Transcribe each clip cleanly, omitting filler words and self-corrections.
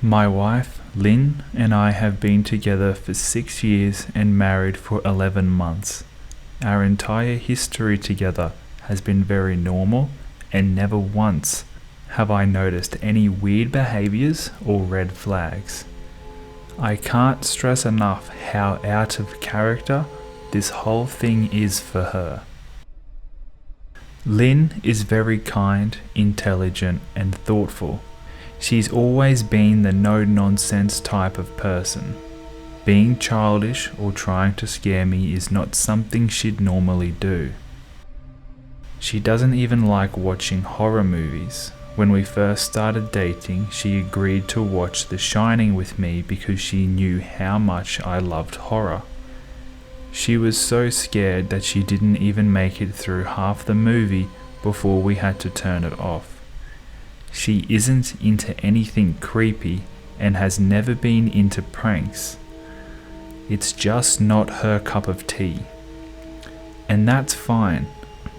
My wife, Lynn, and I have been together for 6 years and married for 11 months. Our entire history together has been very normal, and never once have I noticed any weird behaviors or red flags. I can't stress enough how out of character this whole thing is for her. Lynn is very kind, intelligent, and thoughtful. She's always been the no-nonsense type of person. Being childish or trying to scare me is not something she'd normally do. She doesn't even like watching horror movies. When we first started dating, she agreed to watch The Shining with me because she knew how much I loved horror. She was so scared that she didn't even make it through half the movie before we had to turn it off. She isn't into anything creepy and has never been into pranks. It's just not her cup of tea. And that's fine,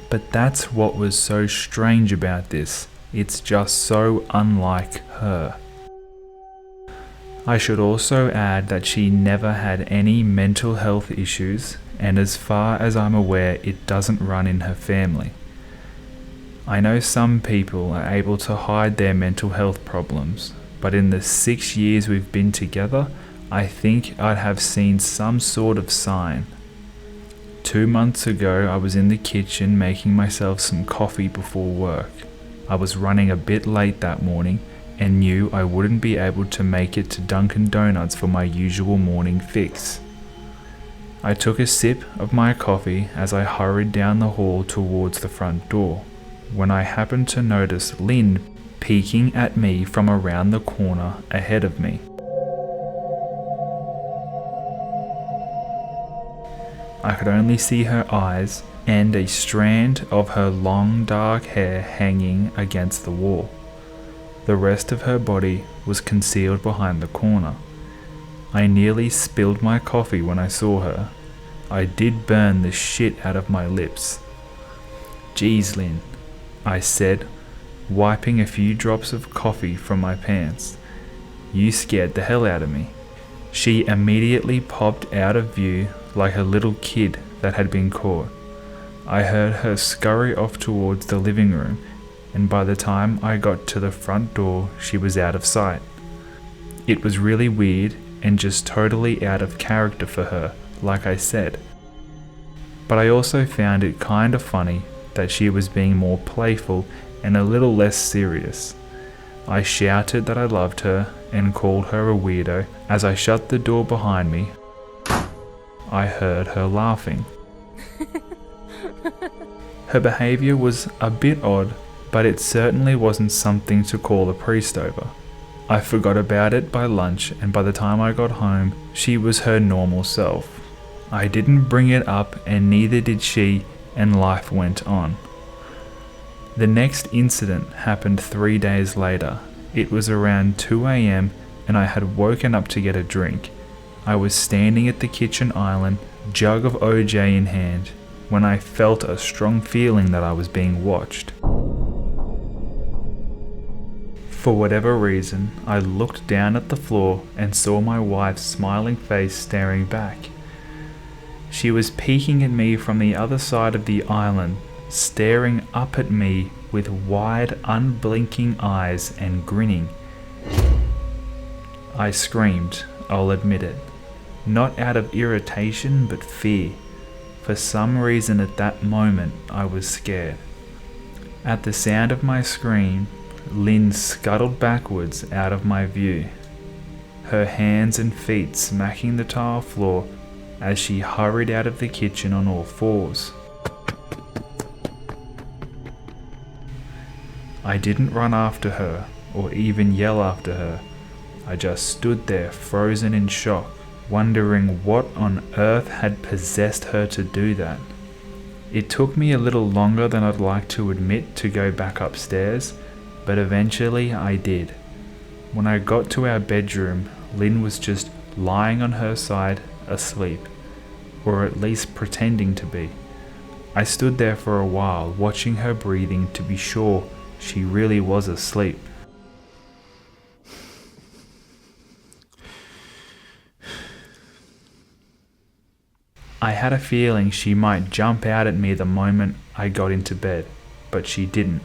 but that's what was so strange about this. It's just so unlike her. I should also add that she never had any mental health issues, and as far as I'm aware, it doesn't run in her family. I know some people are able to hide their mental health problems, but in the 6 years we've been together, I think I'd have seen some sort of sign. 2 months ago, I was in the kitchen making myself some coffee before work. I was running a bit late that morning and knew I wouldn't be able to make it to Dunkin' Donuts for my usual morning fix. I took a sip of my coffee as I hurried down the hall towards the front door, when I happened to notice Lynn peeking at me from around the corner ahead of me. I could only see her eyes and a strand of her long dark hair hanging against the wall. The rest of her body was concealed behind the corner. I nearly spilled my coffee when I saw her. I did burn the shit out of my lips. "Geez, Lynn," I said, wiping a few drops of coffee from my pants. "You scared the hell out of me." She immediately popped out of view like a little kid that had been caught. I heard her scurry off towards the living room, and by the time I got to the front door, she was out of sight. It was really weird and just totally out of character for her, like I said. But I also found it kind of funny that she was being more playful and a little less serious. I shouted that I loved her and called her a weirdo. As I shut the door behind me, I heard her laughing. Her behavior was a bit odd, but it certainly wasn't something to call a priest over. I forgot about it by lunch, and by the time I got home, she was her normal self. I didn't bring it up, and neither did she, and life went on. The next incident happened 3 days later. It was around 2 a.m. and I had woken up to get a drink. I was standing at the kitchen island, jug of OJ in hand, when I felt a strong feeling that I was being watched. For whatever reason, I looked down at the floor and saw my wife's smiling face staring back. She was peeking at me from the other side of the island, staring up at me with wide, unblinking eyes and grinning. I screamed, I'll admit it. Not out of irritation, but fear. For some reason at that moment, I was scared. At the sound of my scream, Lynn scuttled backwards out of my view, her hands and feet smacking the tile floor as she hurried out of the kitchen on all fours. I didn't run after her or even yell after her. I just stood there frozen in shock, wondering what on earth had possessed her to do that. It took me a little longer than I'd like to admit to go back upstairs, but eventually I did. When I got to our bedroom, Lynn was just lying on her side, asleep, or at least pretending to be. I stood there for a while, watching her breathing to be sure she really was asleep. I had a feeling she might jump out at me the moment I got into bed, but she didn't.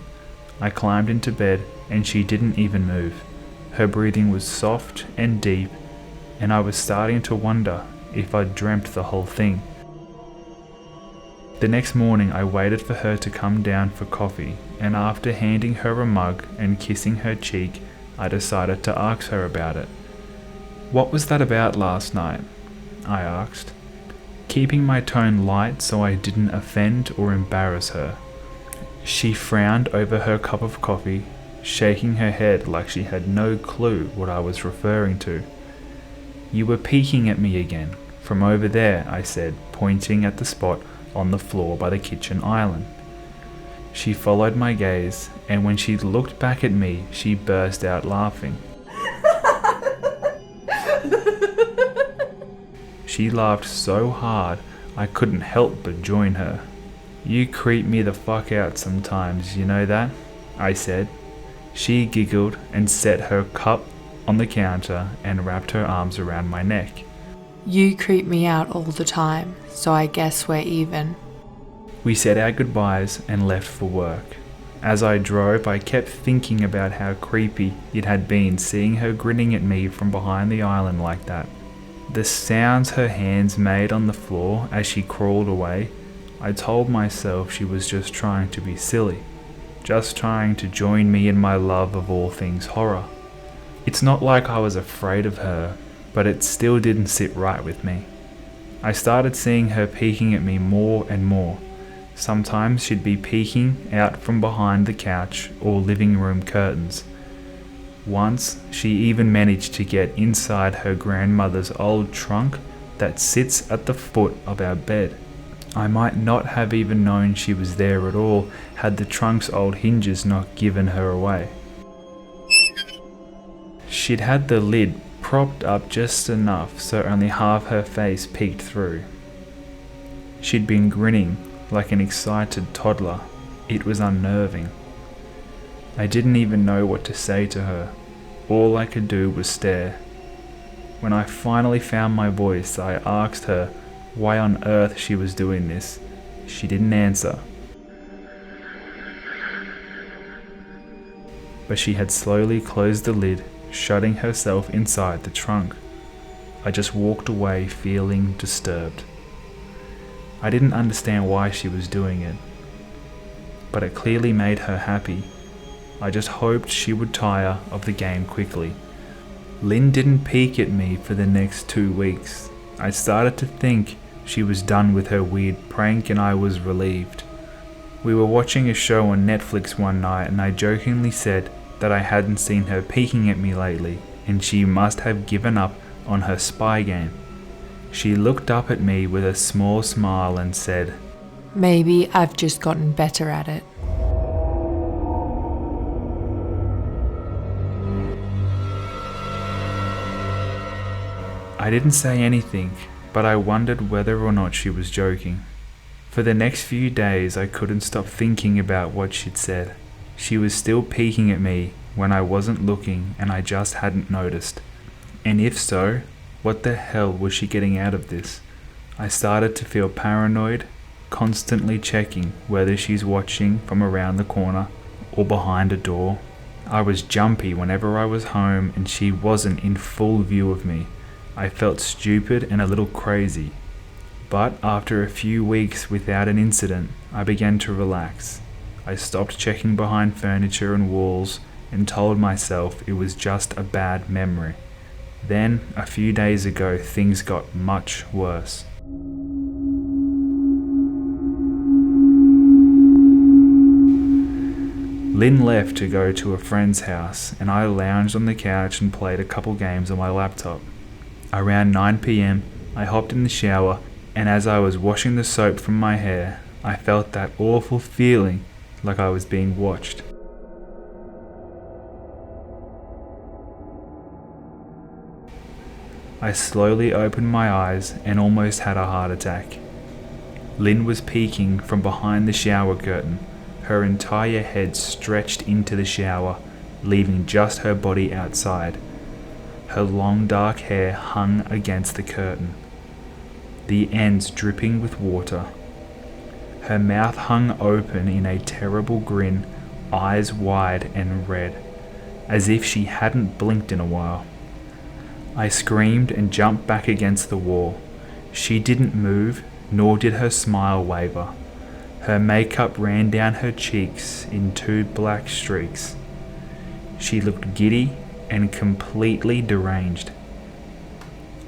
I climbed into bed and she didn't even move. Her breathing was soft and deep, and I was starting to wonder if I'd dreamt the whole thing. The next morning I waited for her to come down for coffee, and after handing her a mug and kissing her cheek, I decided to ask her about it. "What was that about last night?" I asked, keeping my tone light so I didn't offend or embarrass her. She frowned over her cup of coffee, shaking her head like she had no clue what I was referring to. "You were peeking at me again, from over there," I said, pointing at the spot on the floor by the kitchen island. She followed my gaze, and when she looked back at me, she burst out laughing. She laughed so hard, I couldn't help but join her. "You creep me the fuck out sometimes, you know that?" I said. She giggled and set her cup on the counter and wrapped her arms around my neck. "You creep me out all the time, so I guess we're even." We said our goodbyes and left for work. As I drove, I kept thinking about how creepy it had been seeing her grinning at me from behind the island like that. The sounds her hands made on the floor as she crawled away, I told myself she was just trying to be silly, just trying to join me in my love of all things horror. It's not like I was afraid of her, but it still didn't sit right with me. I started seeing her peeking at me more and more. Sometimes she'd be peeking out from behind the couch or living room curtains. Once, she even managed to get inside her grandmother's old trunk that sits at the foot of our bed. I might not have even known she was there at all had the trunk's old hinges not given her away. She'd had the lid propped up just enough so only half her face peeked through. She'd been grinning like an excited toddler. It was unnerving. I didn't even know what to say to her. All I could do was stare. When I finally found my voice, I asked her why on earth she was doing this. She didn't answer. But she had slowly closed the lid, shutting herself inside the trunk. I just walked away feeling disturbed. I didn't understand why she was doing it, but it clearly made her happy. I just hoped she would tire of the game quickly. Lynn didn't peek at me for the next 2 weeks. I started to think she was done with her weird prank, and I was relieved. We were watching a show on Netflix one night, and I jokingly said that I hadn't seen her peeking at me lately, and she must have given up on her spy game. She looked up at me with a small smile and said, "Maybe I've just gotten better at it." I didn't say anything, but I wondered whether or not she was joking. For the next few days, I couldn't stop thinking about what she'd said. She was still peeking at me when I wasn't looking, and I just hadn't noticed. And if so, what the hell was she getting out of this? I started to feel paranoid, constantly checking whether she's watching from around the corner or behind a door. I was jumpy whenever I was home and she wasn't in full view of me. I felt stupid and a little crazy. But after a few weeks without an incident, I began to relax. I stopped checking behind furniture and walls and told myself it was just a bad memory. Then, a few days ago, things got much worse. Lynn left to go to a friend's house, and I lounged on the couch and played a couple games on my laptop. Around 9 p.m, I hopped in the shower, and as I was washing the soap from my hair, I felt that awful feeling like I was being watched. I slowly opened my eyes and almost had a heart attack. Lynn was peeking from behind the shower curtain, her entire head stretched into the shower, leaving just her body outside. Her long dark hair hung against the curtain. the ends dripping with water. Her mouth hung open in a terrible grin, eyes wide and red, as if she hadn't blinked in a while. I screamed and jumped back against the wall. She didn't move, nor did her smile waver. Her makeup ran down her cheeks in 2 black streaks. She looked giddy and completely deranged.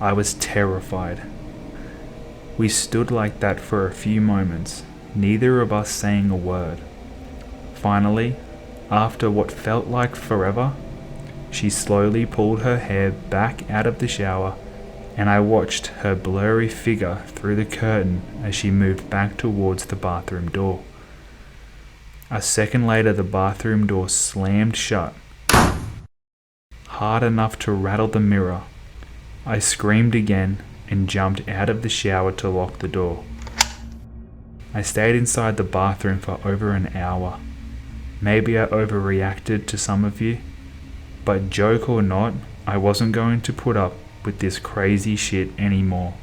I was terrified. We stood like that for a few moments, neither of us saying a word. Finally, after what felt like forever, she slowly pulled her hair back out of the shower, and I watched her blurry figure through the curtain as she moved back towards the bathroom door. A second later, the bathroom door slammed shut, hard enough to rattle the mirror. I screamed again and jumped out of the shower to lock the door. I stayed inside the bathroom for over an hour. Maybe I overreacted to some of you, but joke or not, I wasn't going to put up with this crazy shit anymore.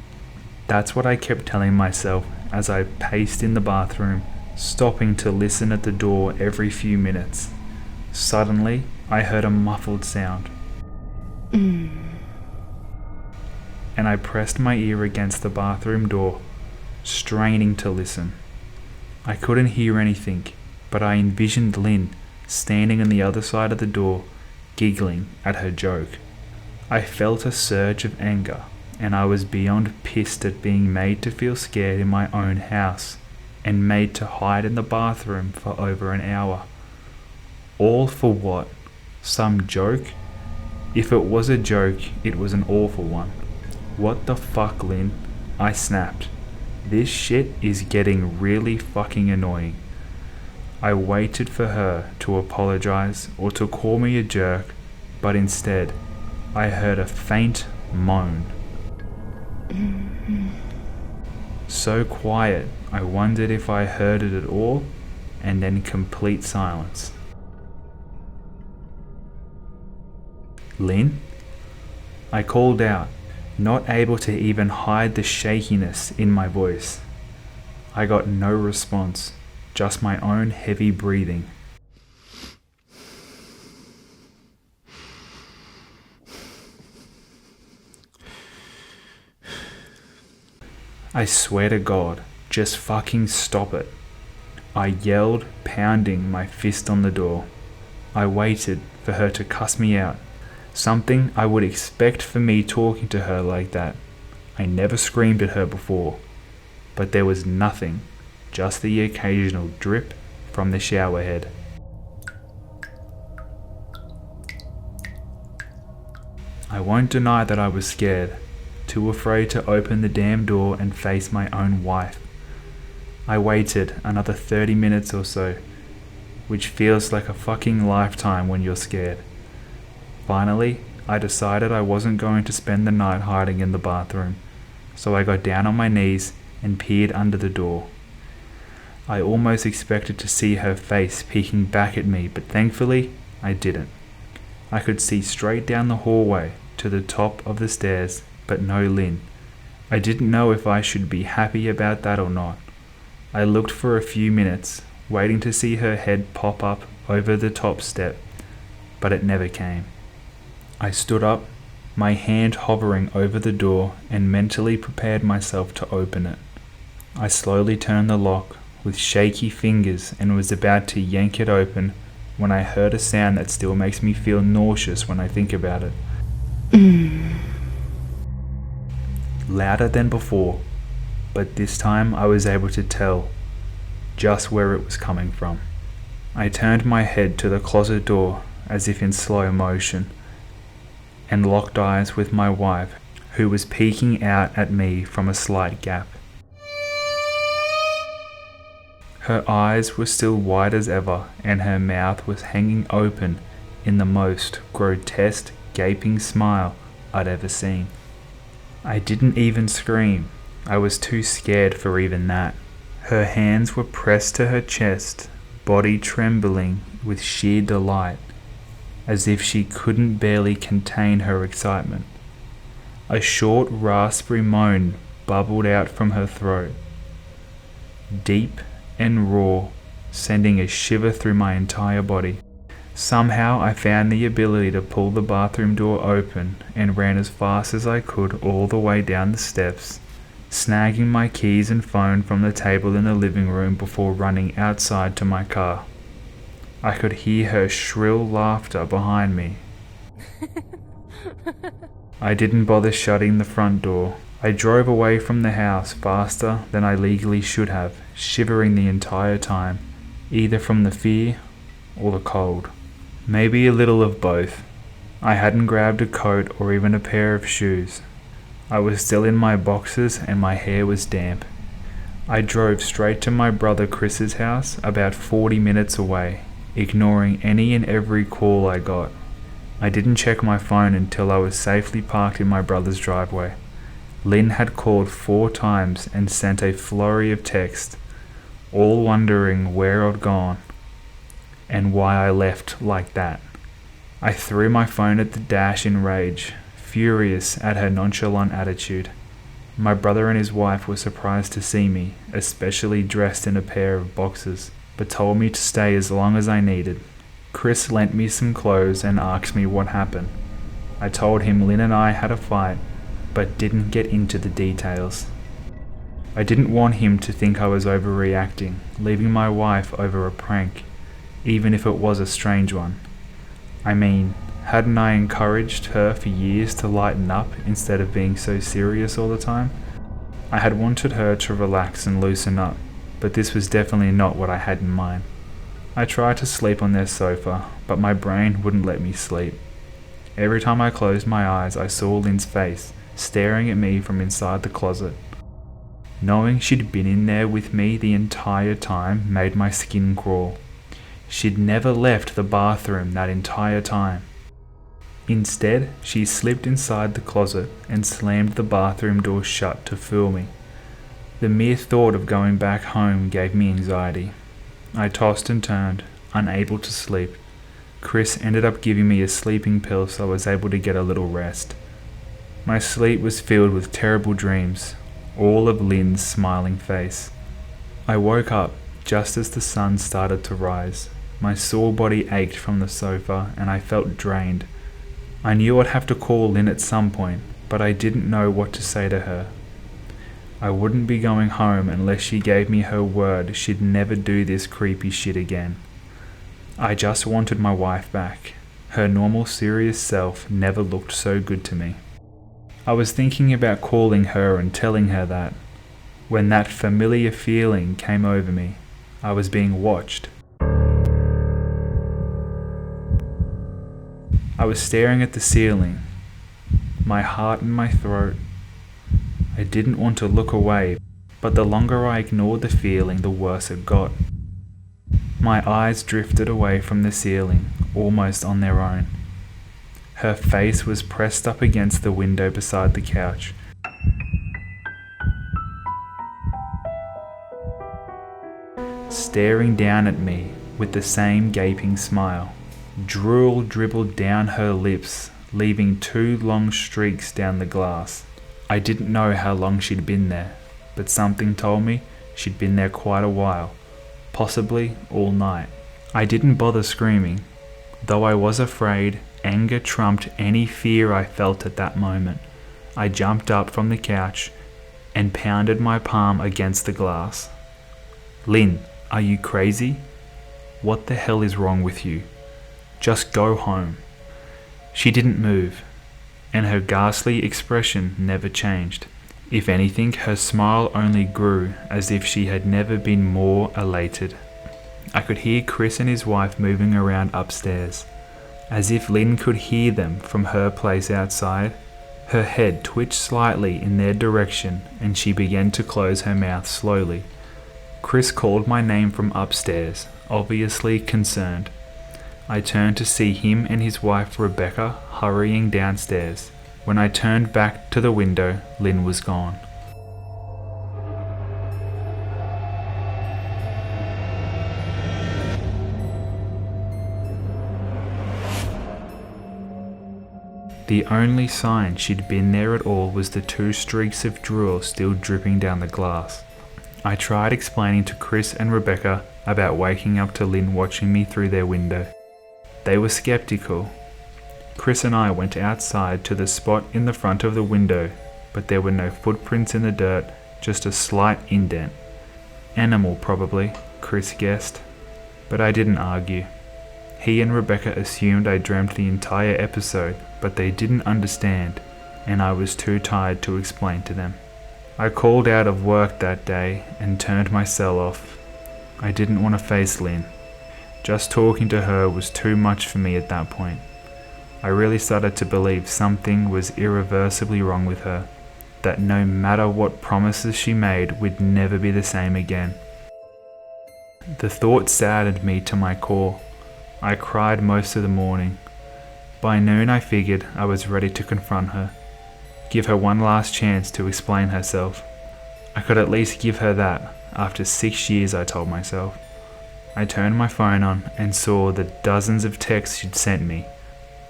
That's what I kept telling myself as I paced in the bathroom, stopping to listen at the door every few minutes. Suddenly, I heard a muffled sound. And I pressed my ear against the bathroom door, straining to listen. I couldn't hear anything, but I envisioned Lynn standing on the other side of the door, giggling at her joke. I felt a surge of anger, and I was beyond pissed at being made to feel scared in my own house, and made to hide in the bathroom for over an hour. All for what? Some joke? If it was a joke, it was an awful one. What the fuck, Lynn? I snapped. This shit is getting really fucking annoying. I waited for her to apologize or to call me a jerk, but instead, I heard a faint moan. So quiet, I wondered if I heard it at all, and then complete silence. Lynn? I called out, not able to even hide the shakiness in my voice. I got no response, just my own heavy breathing. I swear to God, just fucking stop it. I yelled, pounding my fist on the door. I waited for her to cuss me out, something I would expect for me talking to her like that. I never screamed at her before, but there was nothing, just the occasional drip from the shower head. I won't deny that I was scared, too afraid to open the damn door and face my own wife. I waited another 30 minutes or so, which feels like a fucking lifetime when you're scared. Finally, I decided I wasn't going to spend the night hiding in the bathroom, so I got down on my knees and peered under the door. I almost expected to see her face peeking back at me, but thankfully, I didn't. I could see straight down the hallway to the top of the stairs, but no Lynn. I didn't know if I should be happy about that or not. I looked for a few minutes, waiting to see her head pop up over the top step, but it never came. I stood up, my hand hovering over the door, and mentally prepared myself to open it. I slowly turned the lock with shaky fingers and was about to yank it open when I heard a sound that still makes me feel nauseous when I think about it. Louder than before, but this time I was able to tell just where it was coming from. I turned my head to the closet door as if in slow motion, and locked eyes with my wife, who was peeking out at me from a slight gap. Her eyes were still wide as ever, and her mouth was hanging open in the most grotesque, gaping smile I'd ever seen. I didn't even scream. I was too scared for even that. Her hands were pressed to her chest, body trembling with sheer delight, as if she couldn't barely contain her excitement. A short, raspy moan bubbled out from her throat, deep and raw, sending a shiver through my entire body. Somehow I found the ability to pull the bathroom door open and ran as fast as I could all the way down the steps, snagging my keys and phone from the table in the living room before running outside to my car. I could hear her shrill laughter behind me. I didn't bother shutting the front door. I drove away from the house faster than I legally should have, shivering the entire time, either from the fear or the cold. Maybe a little of both. I hadn't grabbed a coat or even a pair of shoes. I was still in my boxers and my hair was damp. I drove straight to my brother Chris's house, about 40 minutes away, ignoring any and every call I got. I didn't check my phone until I was safely parked in my brother's driveway. Lynn had called 4 times and sent a flurry of texts, all wondering where I'd gone and why I left like that. I threw my phone at the dash in rage, furious at her nonchalant attitude. My brother and his wife were surprised to see me, especially dressed in a pair of boxers, but told me to stay as long as I needed. Chris lent me some clothes and asked me what happened. I told him Lynn and I had a fight, but didn't get into the details. I didn't want him to think I was overreacting, leaving my wife over a prank, even if it was a strange one. I mean, hadn't I encouraged her for years to lighten up instead of being so serious all the time? I had wanted her to relax and loosen up, but this was definitely not what I had in mind. I tried to sleep on their sofa, but my brain wouldn't let me sleep. Every time I closed my eyes, I saw Lynn's face, staring at me from inside the closet. Knowing she'd been in there with me the entire time made my skin crawl. She'd never left the bathroom that entire time. Instead, she slipped inside the closet and slammed the bathroom door shut to fool me. The mere thought of going back home gave me anxiety. I tossed and turned, unable to sleep. Chris ended up giving me a sleeping pill so I was able to get a little rest. My sleep was filled with terrible dreams, all of Lynn's smiling face. I woke up just as the sun started to rise. My sore body ached from the sofa and I felt drained. I knew I'd have to call Lynn at some point, but I didn't know what to say to her. I wouldn't be going home unless she gave me her word she'd never do this creepy shit again. I just wanted my wife back. Her normal serious self never looked so good to me. I was thinking about calling her and telling her that, when that familiar feeling came over me. I was being watched. I was staring at the ceiling, my heart in my throat. I didn't want to look away, but the longer I ignored the feeling, the worse it got. My eyes drifted away from the ceiling, almost on their own. Her face was pressed up against the window beside the couch. Staring down at me with the same gaping smile. Drool dribbled down her lips, leaving 2 long streaks down the glass. I didn't know how long she'd been there, but something told me she'd been there quite a while, possibly all night. I didn't bother screaming. Though I was afraid, anger trumped any fear I felt at that moment. I jumped up from the couch and pounded my palm against the glass. Lynn, are you crazy? What the hell is wrong with you? Just go home. She didn't move, and her ghastly expression never changed. If anything, her smile only grew, as if she had never been more elated. I could hear Chris and his wife moving around upstairs, as if Lynn could hear them from her place outside. Her head twitched slightly in their direction, and she began to close her mouth slowly. Chris called my name from upstairs, obviously concerned. I turned to see him and his wife Rebecca hurrying downstairs. When I turned back to the window, Lynn was gone. The only sign she'd been there at all was the 2 streaks of drool still dripping down the glass. I tried explaining to Chris and Rebecca about waking up to Lynn watching me through their window. They were skeptical. Chris and I went outside to the spot in the front of the window, but there were no footprints in the dirt, just a slight indent. Animal probably, Chris guessed, but I didn't argue. He and Rebecca assumed I dreamt the entire episode, but they didn't understand, and I was too tired to explain to them. I called out of work that day and turned my cell off. I didn't want to face Lynn. Just talking to her was too much for me at that point. I really started to believe something was irreversibly wrong with her, that no matter what promises she made would never be the same again. The thought saddened me to my core. I cried most of the morning. By noon I figured I was ready to confront her, give her one last chance to explain herself. I could at least give her that, after 6 years, I told myself. I turned my phone on and saw the dozens of texts she'd sent me,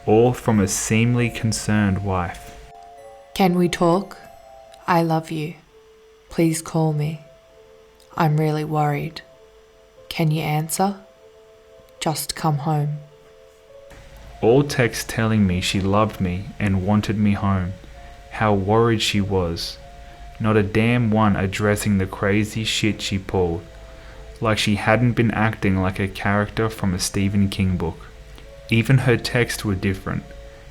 all from a seemingly concerned wife. Can we talk? I love you. Please call me. I'm really worried. Can you answer? Just come home. All texts telling me she loved me and wanted me home, how worried she was. Not a damn one addressing the crazy shit she pulled, like she hadn't been acting like a character from a Stephen King book. Even her texts were different.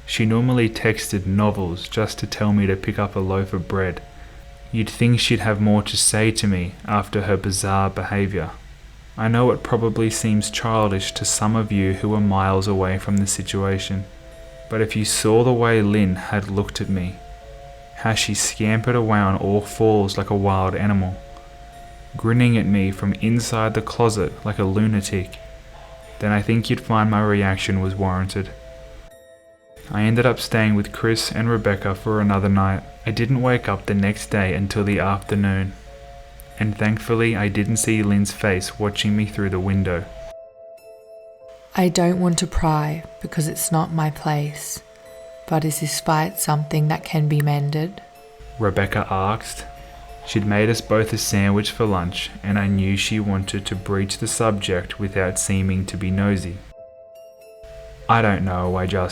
She normally texted novels just to tell me to pick up a loaf of bread. You'd think she'd have more to say to me after her bizarre behaviour. I know it probably seems childish to some of you who are miles away from the situation, but if you saw the way Lynn had looked at me, how she scampered away on all fours like a wild animal, grinning at me from inside the closet like a lunatic, then I think you'd find my reaction was warranted. I ended up staying with Chris and Rebecca for another night. I didn't wake up the next day until the afternoon, and thankfully I didn't see Lynn's face watching me through the window. I don't want to pry because it's not my place, but is this fight something that can be mended? Rebecca asked. She'd made us both a sandwich for lunch, and I knew she wanted to breach the subject without seeming to be nosy. I don't know,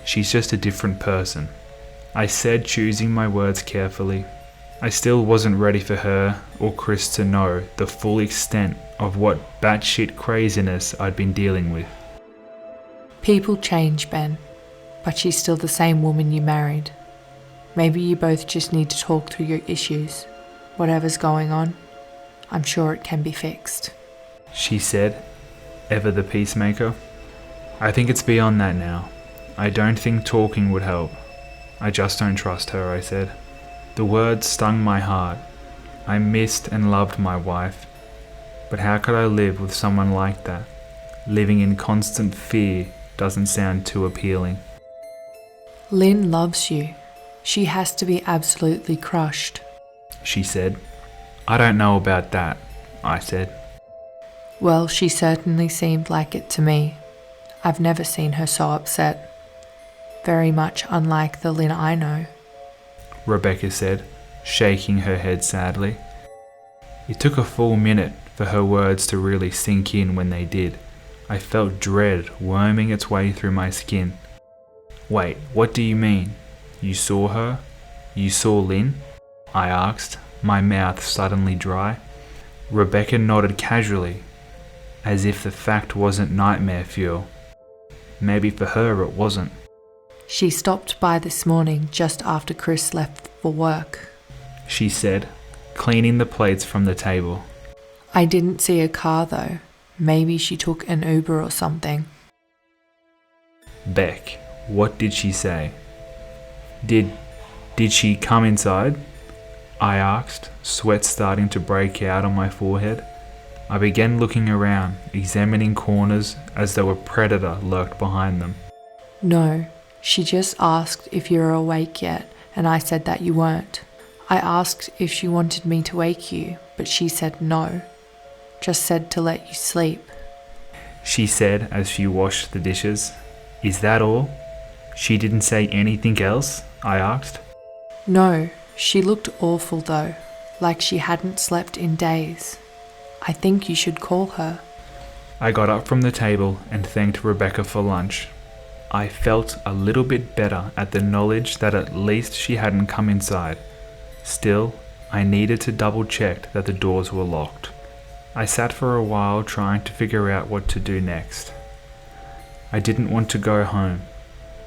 She's just a different person. I said, choosing my words carefully. I still wasn't ready for her or Chris to know the full extent of what batshit craziness I'd been dealing with. People change, Ben, but she's still the same woman you married. Maybe you both just need to talk through your issues. Whatever's going on, I'm sure it can be fixed. She said, ever the peacemaker. I think it's beyond that now. I don't think talking would help. I just don't trust her, I said. The words stung my heart. I missed and loved my wife, but how could I live with someone like that? Living in constant fear doesn't sound too appealing. Lynn loves you. She has to be absolutely crushed, she said. I don't know about that, I said. Well, she certainly seemed like it to me. I've never seen her so upset. Very much unlike the Lynn I know, Rebecca said, shaking her head sadly. It took a full minute for her words to really sink in. When they did, I felt dread worming its way through my skin. Wait, what do you mean? You saw her? You saw Lynn? I asked, my mouth suddenly dry. Rebecca nodded casually, as if the fact wasn't nightmare fuel. Maybe for her it wasn't. She stopped by this morning just after Chris left for work, she said, cleaning the plates from the table. I didn't see a car though. Maybe she took an Uber or something. Beck, what did she say? Did she come inside? I asked, sweat starting to break out on my forehead. I began looking around, examining corners as though a predator lurked behind them. No, she just asked if you were awake yet, and I said that you weren't. I asked if she wanted me to wake you, but she said no. Just said to let you sleep, she said as she washed the dishes. Is that all? She didn't say anything else? I asked. No, she looked awful though, like she hadn't slept in days. I think you should call her. I got up from the table and thanked Rebecca for lunch. I felt a little bit better at the knowledge that at least she hadn't come inside. Still, I needed to double check that the doors were locked. I sat for a while trying to figure out what to do next. I didn't want to go home,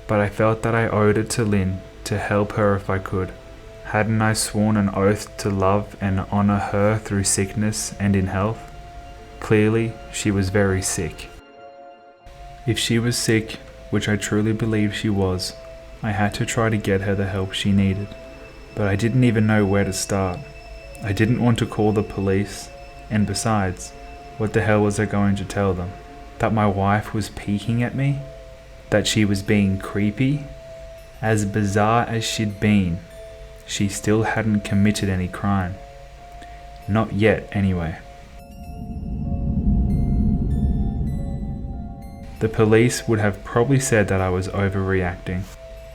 but I felt that I owed it to Lynn to help her if I could. Hadn't I sworn an oath to love and honor her through sickness and in health? Clearly, she was very sick. If she was sick, which I truly believe she was, I had to try to get her the help she needed, but I didn't even know where to start. I didn't want to call the police, and besides, what the hell was I going to tell them? That my wife was peeking at me? That she was being creepy? As bizarre as she'd been, she still hadn't committed any crime. Not yet, anyway. The police would have probably said that I was overreacting,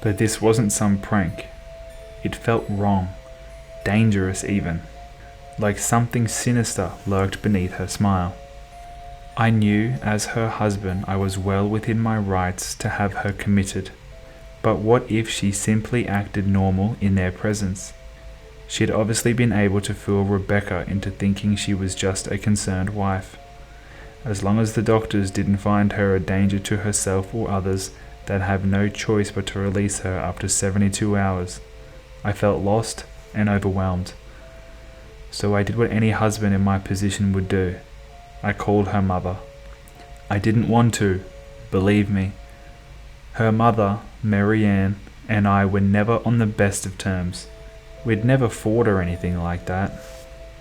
but this wasn't some prank. It felt wrong, dangerous even, like something sinister lurked beneath her smile. I knew as her husband I was well within my rights to have her committed, but what if she simply acted normal in their presence? She'd obviously been able to fool Rebecca into thinking she was just a concerned wife. As long as the doctors didn't find her a danger to herself or others, they'd have no choice but to release her after 72 hours. I felt lost and overwhelmed. So I did what any husband in my position would do. I called her mother. I didn't want to, believe me. Her mother, Mary Ann, and I were never on the best of terms. We'd never fought or anything like that.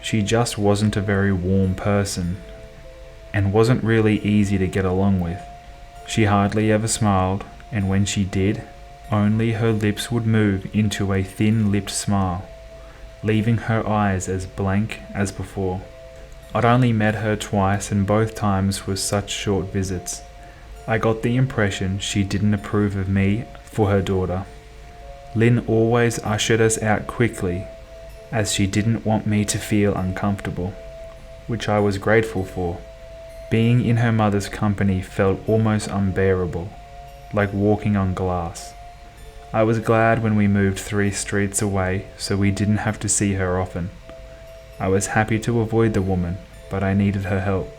She just wasn't a very warm person, and wasn't really easy to get along with. She hardly ever smiled, and when she did, only her lips would move into a thin-lipped smile, leaving her eyes as blank as before. I'd only met her twice, and both times were such short visits. I got the impression she didn't approve of me for her daughter. Lynn always ushered us out quickly, as she didn't want me to feel uncomfortable, which I was grateful for. Being in her mother's company felt almost unbearable, like walking on glass. I was glad when we moved 3 streets away so we didn't have to see her often. I was happy to avoid the woman, but I needed her help.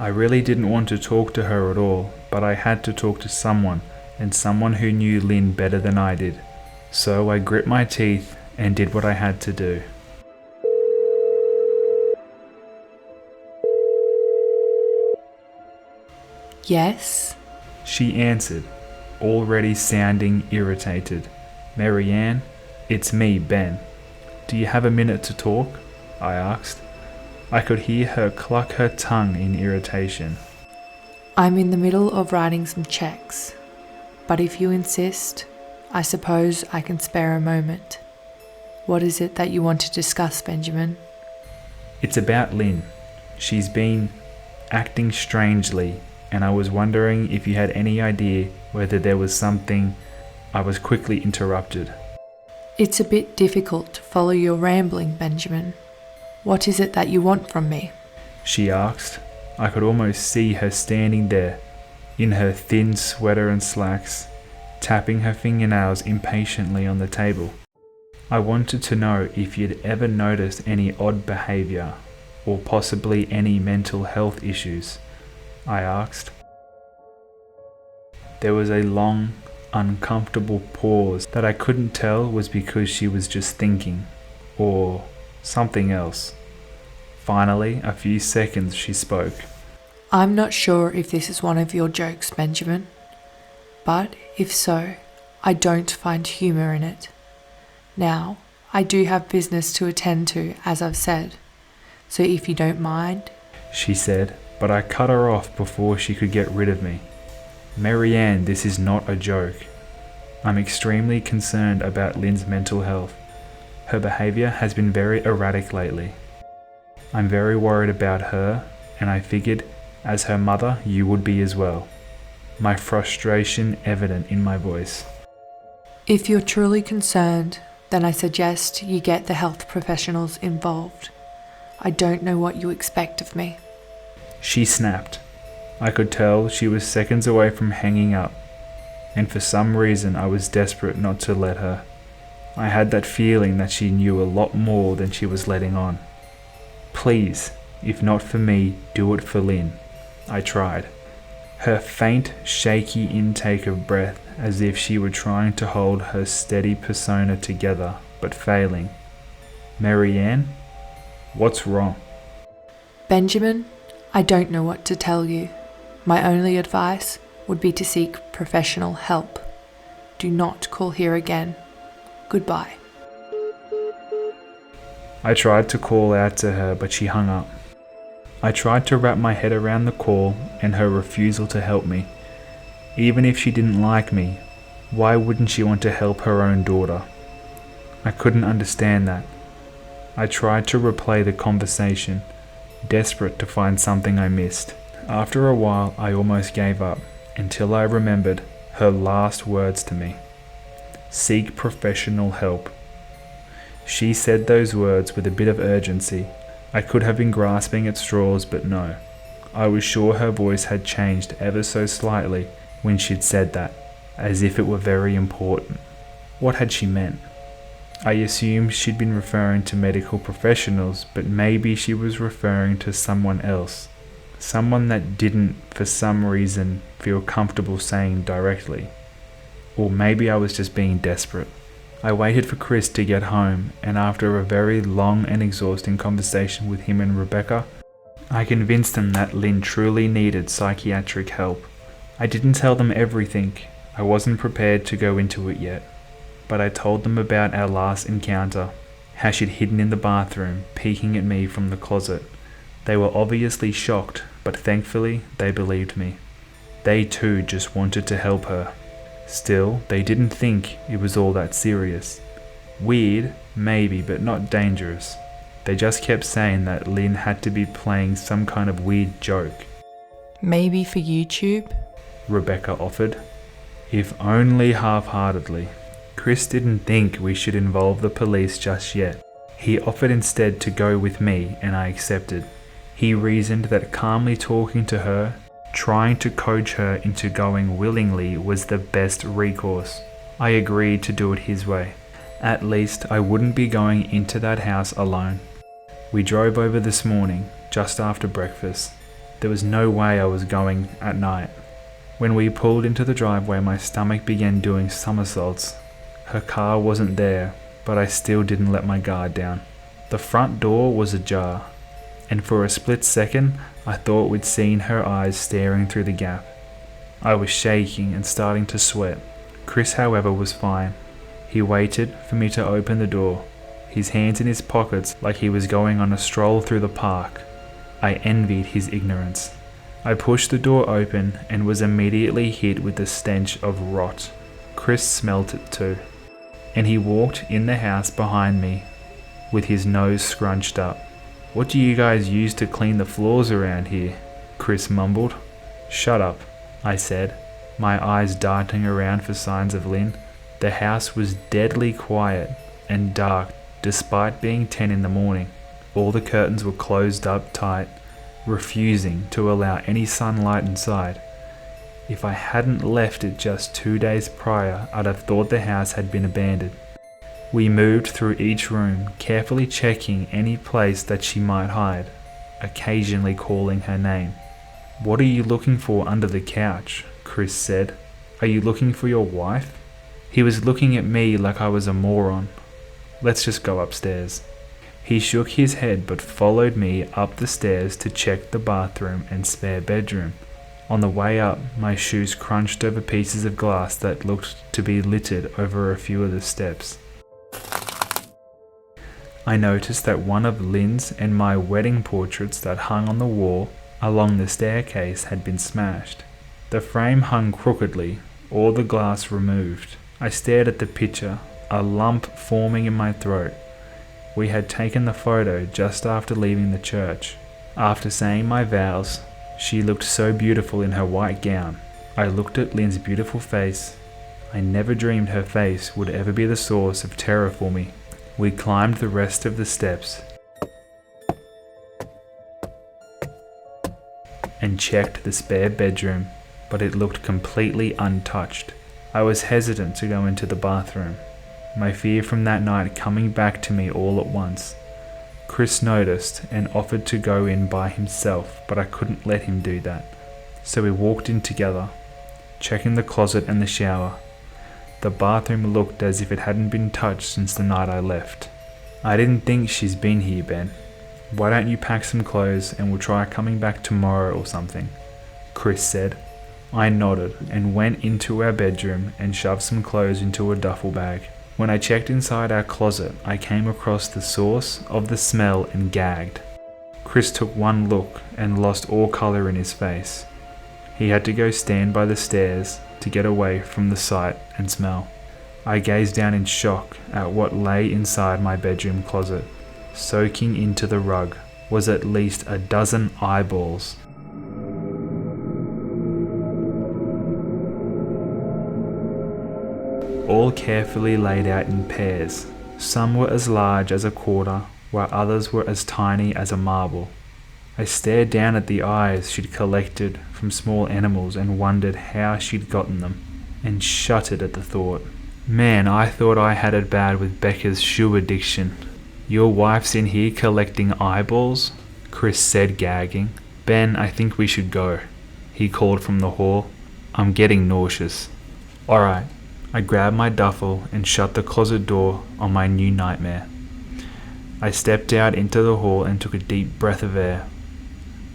I really didn't want to talk to her at all, but I had to talk to someone, and someone who knew Lynn better than I did. So I grit my teeth and did what I had to do. Yes? She answered, already sounding irritated. Mary Ann, it's me, Ben. Do you have a minute to talk? I asked. I could hear her cluck her tongue in irritation. I'm in the middle of writing some checks, but if you insist, I suppose I can spare a moment. What is it that you want to discuss, Benjamin? It's about Lynn. She's been acting strangely, and I was wondering if you had any idea whether there was something. I was quickly interrupted. It's a bit difficult to follow your rambling, Benjamin. What is it that you want from me? She asked. I could almost see her standing there, in her thin sweater and slacks, tapping her fingernails impatiently on the table. I wanted to know if you'd ever noticed any odd behavior, or possibly any mental health issues, I asked. There was a long, uncomfortable pause that I couldn't tell was because she was just thinking, or something else. Finally, a few seconds, she spoke. I'm not sure if this is one of your jokes, Benjamin, but if so, I don't find humour in it. Now, I do have business to attend to, as I've said, so if you don't mind, she said, but I cut her off before she could get rid of me. Mary Ann, this is not a joke. I'm extremely concerned about Lynn's mental health. Her behaviour has been very erratic lately. I'm very worried about her, and I figured, as her mother, you would be as well. my frustration evident in my voice. If you're truly concerned, then I suggest you get the health professionals involved. I don't know what you expect of me. She snapped. I could tell she was seconds away from hanging up, and for some reason I was desperate not to let her. I had that feeling that she knew a lot more than she was letting on. Please, if not for me, do it for Lynn. I tried. Her faint, shaky intake of breath as if she were trying to hold her steady persona together, but failing. Marianne? What's wrong? Benjamin, I don't know what to tell you. My only advice would be to seek professional help. Do not call here again. Goodbye. I tried to call out to her, but she hung up. I tried to wrap my head around the call and her refusal to help me. Even if she didn't like me, why wouldn't she want to help her own daughter? I couldn't understand that. I tried to replay the conversation, desperate to find something I missed. After a while, I almost gave up, until I remembered her last words to me. Seek professional help. She said those words with a bit of urgency. I could have been grasping at straws, but no. I was sure her voice had changed ever so slightly when she'd said that, as if it were very important. What had she meant? I assumed she'd been referring to medical professionals, but maybe she was referring to someone else. Someone that didn't, for some reason, feel comfortable saying directly. Or maybe I was just being desperate. I waited for Chris to get home, and after a very long and exhausting conversation with him and Rebecca, I convinced them that Lynn truly needed psychiatric help. I didn't tell them everything. I wasn't prepared to go into it yet. But I told them about our last encounter, how she'd hidden in the bathroom, peeking at me from the closet. They were obviously shocked, but thankfully they believed me. They too just wanted to help her. Still, they didn't think it was all that serious. Weird, maybe, but not dangerous. They just kept saying that Lynn had to be playing some kind of weird joke. Maybe for YouTube? Rebecca offered. If only half-heartedly. Chris didn't think we should involve the police just yet. He offered instead to go with me, and I accepted. He reasoned that calmly talking to her, trying to coach her into going willingly, was the best recourse. I agreed to do it his way. At least I wouldn't be going into that house alone. We drove over this morning, just after breakfast. There was no way I was going at night. When we pulled into the driveway, my stomach began doing somersaults. Her car wasn't there, but I still didn't let my guard down. The front door was ajar, and for a split second, I thought we'd seen her eyes staring through the gap. I was shaking and starting to sweat. Chris, however, was fine. He waited for me to open the door, his hands in his pockets like he was going on a stroll through the park. I envied his ignorance. I pushed the door open and was immediately hit with the stench of rot. Chris smelt it too, and he walked in the house behind me with his nose scrunched up. "What do you guys use to clean the floors around here?" Chris mumbled. "Shut up," I said, my eyes darting around for signs of Lynn. The house was deadly quiet and dark despite being 10 in the morning. All the curtains were closed up tight, refusing to allow any sunlight inside. If I hadn't left it just 2 days prior, I'd have thought the house had been abandoned. We moved through each room, carefully checking any place that she might hide, occasionally calling her name. "What are you looking for under the couch?" Chris said. "Are you looking for your wife?" He was looking at me like I was a moron. "Let's just go upstairs." He shook his head but followed me up the stairs to check the bathroom and spare bedroom. On the way up, my shoes crunched over pieces of glass that looked to be littered over a few of the steps. I noticed that one of Lynn's and my wedding portraits that hung on the wall along the staircase had been smashed. The frame hung crookedly, all the glass removed. I stared at the picture, a lump forming in my throat. We had taken the photo just after leaving the church. After saying my vows, she looked so beautiful in her white gown. I looked at Lynn's beautiful face. I never dreamed her face would ever be the source of terror for me. We climbed the rest of the steps and checked the spare bedroom, but it looked completely untouched. I was hesitant to go into the bathroom, my fear from that night coming back to me all at once. Chris noticed and offered to go in by himself, but I couldn't let him do that. So we walked in together, checking the closet and the shower. The bathroom looked as if it hadn't been touched since the night I left. I didn't think she's been here, Ben. Why don't you pack some clothes and we'll try coming back tomorrow or something? Chris said. I nodded and went into our bedroom and shoved some clothes into a duffel bag. When I checked inside our closet, I came across the source of the smell and gagged. Chris took one look and lost all colour in his face. He had to go stand by the stairs to get away from the sight and smell. I gazed down in shock at what lay inside my bedroom closet. Soaking into the rug was at least a dozen eyeballs. All carefully laid out in pairs. Some were as large as a quarter, while others were as tiny as a marble. I stared down at the eyes she'd collected from small animals and wondered how she'd gotten them, and shuddered at the thought. Man, I thought I had it bad with Becca's shoe addiction. Your wife's in here collecting eyeballs? Chris said, gagging. Ben, I think we should go, he called from the hall. I'm getting nauseous. Alright. I grabbed my duffel and shut the closet door on my new nightmare. I stepped out into the hall and took a deep breath of air.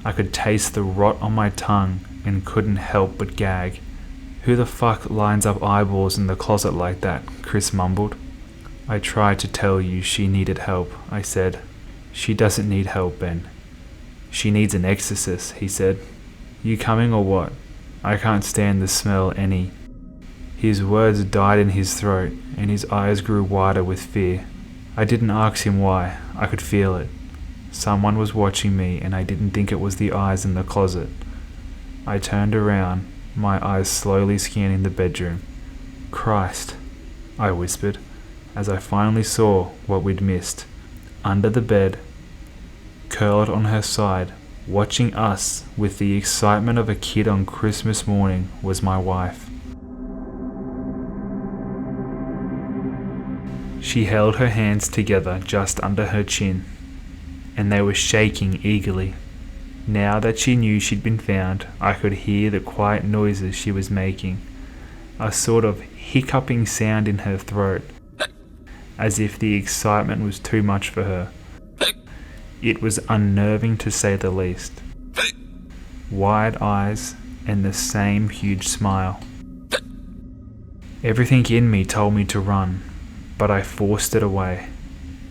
I could taste the rot on my tongue and couldn't help but gag. Who the fuck lines up eyeballs in the closet like that? Chris mumbled. I tried to tell you she needed help, I said. She doesn't need help, Ben. She needs an exorcist, he said. You coming or what? I can't stand the smell any. His words died in his throat and his eyes grew wider with fear. I didn't ask him why. I could feel it. Someone was watching me and I didn't think it was the eyes in the closet. I turned around, my eyes slowly scanning the bedroom. Christ, I whispered, as I finally saw what we'd missed. Under the bed, curled on her side, watching us with the excitement of a kid on Christmas morning, was my wife. She held her hands together just under her chin, and they were shaking eagerly. Now that she knew she'd been found, I could hear the quiet noises she was making, a sort of hiccuping sound in her throat, as if the excitement was too much for her. It was unnerving to say the least. Wide eyes and the same huge smile. Everything in me told me to run, but I forced it away.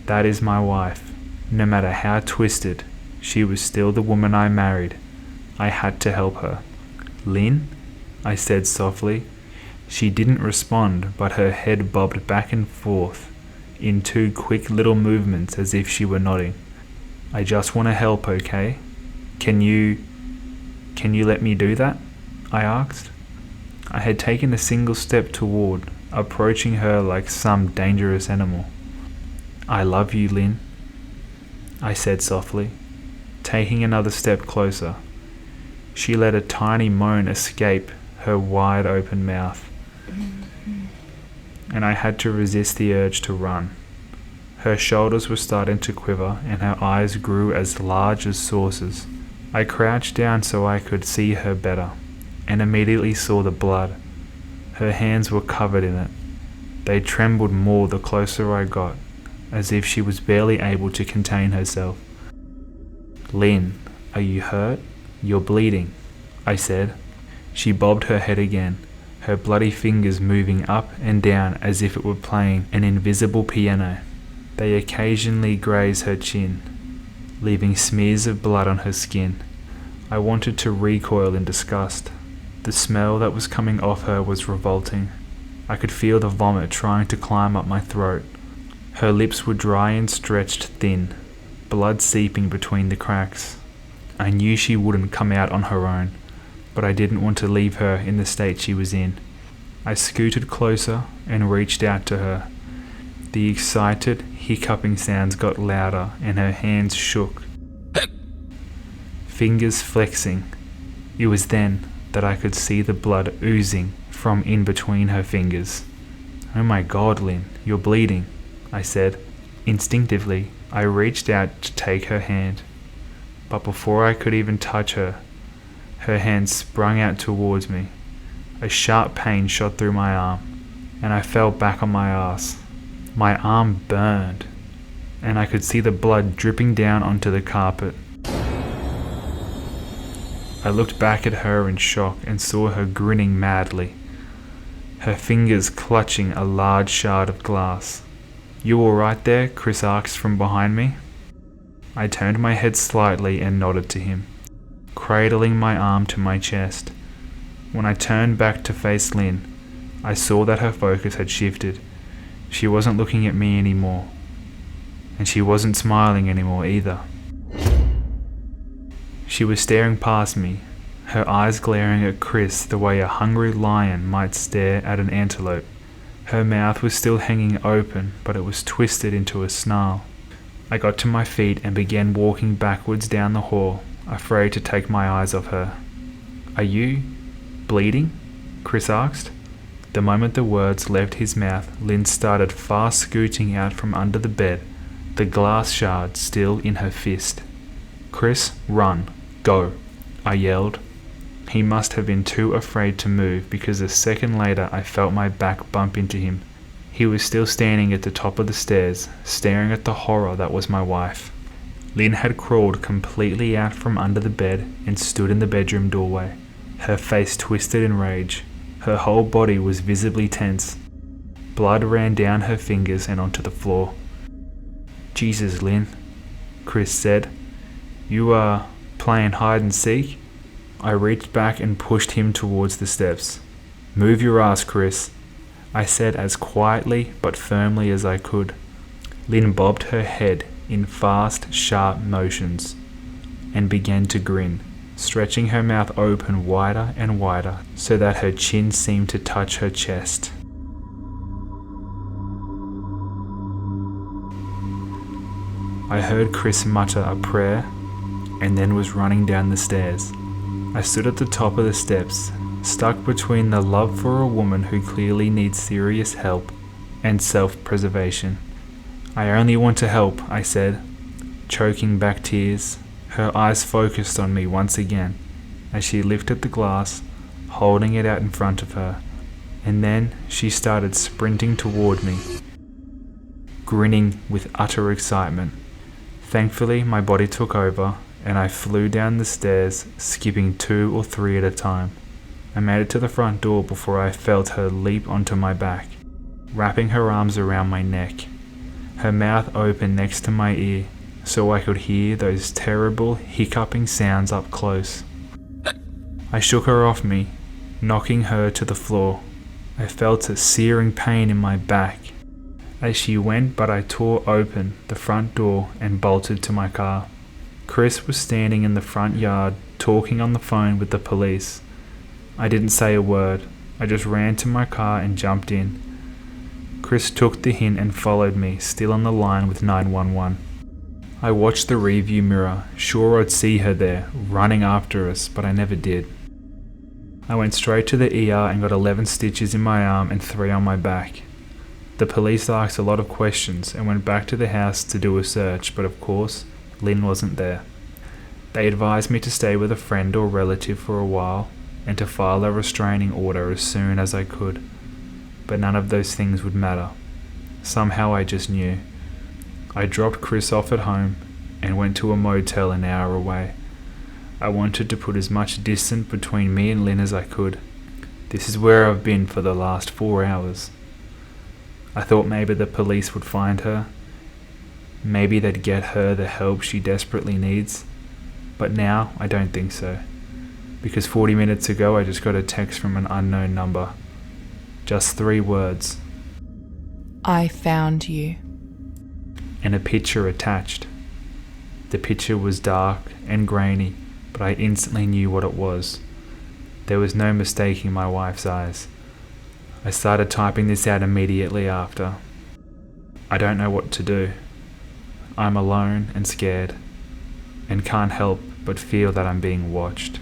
That is my wife. No matter how twisted, she was still the woman I married. I had to help her. Lynn? I said softly. She didn't respond, but her head bobbed back and forth in two quick little movements as if she were nodding. I just want to help, okay? Can you let me do that? I asked. I had taken a single step toward, approaching her like some dangerous animal. I love you, Lynn, I said softly, taking another step closer. She let a tiny moan escape her wide open mouth, and I had to resist the urge to run. Her shoulders were starting to quiver and her eyes grew as large as saucers. I crouched down so I could see her better, and immediately saw the blood. Her hands were covered in it. They trembled more the closer I got, as if she was barely able to contain herself. Lynn, are you hurt? You're bleeding, I said. She bobbed her head again, her bloody fingers moving up and down as if it were playing an invisible piano. They occasionally grazed her chin, leaving smears of blood on her skin. I wanted to recoil in disgust. The smell that was coming off her was revolting. I could feel the vomit trying to climb up my throat. Her lips were dry and stretched thin, blood seeping between the cracks. I knew she wouldn't come out on her own. but I didn't want to leave her in the state she was in. I scooted closer and reached out to her. The excited, hiccuping sounds got louder and her hands shook, fingers flexing. It was then that I could see the blood oozing from in between her fingers. "Oh my God, Lynn, you're bleeding," I said. Instinctively, I reached out to take her hand, but before I could even touch her, her hand sprung out towards me. A sharp pain shot through my arm, and I fell back on my ass. My arm burned, and I could see the blood dripping down onto the carpet. I looked back at her in shock and saw her grinning madly, her fingers clutching a large shard of glass. "You all right there?" Chris asked from behind me. I turned my head slightly and nodded to him, cradling my arm to my chest. When I turned back to face Lynn, I saw that her focus had shifted. She wasn't looking at me anymore, and she wasn't smiling anymore either. She was staring past me, her eyes glaring at Chris the way a hungry lion might stare at an antelope. Her mouth was still hanging open, but it was twisted into a snarl. I got to my feet and began walking backwards down the hall, afraid to take my eyes off her. "Are you bleeding?" Chris asked. The moment the words left his mouth, Lynn started fast scooting out from under the bed, the glass shard still in her fist. "Chris, run. Go," I yelled. He must have been too afraid to move, because a second later I felt my back bump into him. He was still standing at the top of the stairs, staring at the horror that was my wife. Lynn had crawled completely out from under the bed and stood in the bedroom doorway, her face twisted in rage. Her whole body was visibly tense. Blood ran down her fingers and onto the floor. "Jesus, Lynn," Chris said. "You are playing hide and seek?" I reached back and pushed him towards the steps. "Move your ass, Chris," I said as quietly but firmly as I could. Lynn bobbed her head in fast, sharp motions and began to grin, stretching her mouth open wider and wider so that her chin seemed to touch her chest. I heard Chris mutter a prayer and then was running down the stairs. I stood at the top of the steps, stuck between the love for a woman who clearly needs serious help and self-preservation. "I only want to help," I said, choking back tears. Her eyes focused on me once again as she lifted the glass, holding it out in front of her, and then she started sprinting toward me, grinning with utter excitement. Thankfully, my body took over, and I flew down the stairs, skipping 2 or 3 at a time. I made it to the front door before I felt her leap onto my back, wrapping her arms around my neck, her mouth open next to my ear so I could hear those terrible hiccuping sounds up close. I shook her off me, knocking her to the floor. I felt a searing pain in my back as she went, but I tore open the front door and bolted to my car. Chris was standing in the front yard talking on the phone with the police. I didn't say a word. I just ran to my car and jumped in. Chris took the hint and followed me, still on the line with 911. I watched the rearview mirror, sure I'd see her there, running after us, but I never did. I went straight to the ER and got 11 stitches in my arm and 3 on my back. The police asked a lot of questions and went back to the house to do a search, but of course, Lynn wasn't there. They advised me to stay with a friend or relative for a while and to file a restraining order as soon as I could, but none of those things would matter. Somehow I just knew. I dropped Chris off at home and went to a motel an hour away. I wanted to put as much distance between me and Lynn as I could. This is where I've been for the last 4 hours. I thought maybe the police would find her. Maybe they'd get her the help she desperately needs. But now I don't think so. Because 40 minutes ago I just got a text from an unknown number. Just 3 words. "I found you." And a picture attached. The picture was dark and grainy, but I instantly knew what it was. There was no mistaking my wife's eyes. I started typing this out immediately after. I don't know what to do. I'm alone and scared, and can't help but feel that I'm being watched.